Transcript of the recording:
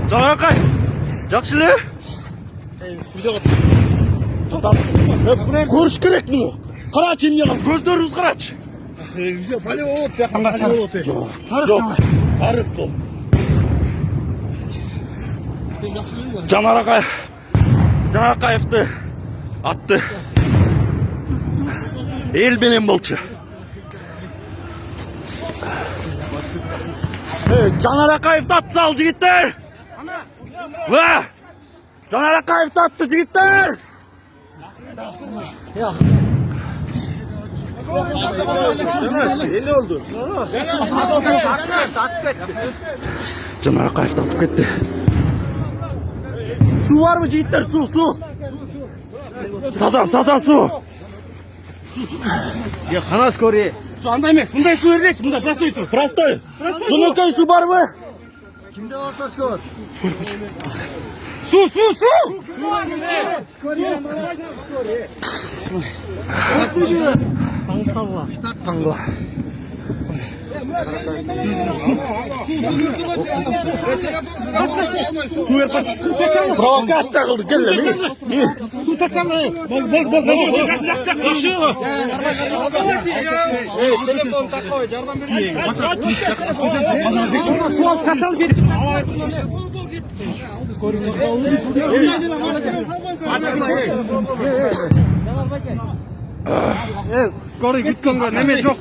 Жанаракай, жақсы эле? Көрүш керек муну. Карачы эмне кылып, көздөрүңүз карачы. Пале болот, жакын пале болот. Тарых бул. Жанаракаевди атты эл менен болчу. Жанаракаевди атты сал жигиттер. Жанаракаевди атты жигиттер. Эмне болду? Жанаракаевди атып кетти. Су барбы жигиттер? Су. Таза су. Я қана скорее. Андай емес, мындай су берейікші, мындай простой су. Простой. Жөнөкөй су барбы? Кимде бар таскалар? Су. Таңла. Су берпач. Провокация кылды, келе. Су тачалы. Бол. Жақсы. Телефон такой, жардам берейін. Тачалы беріп. Скорый кеткенге неме жоқ.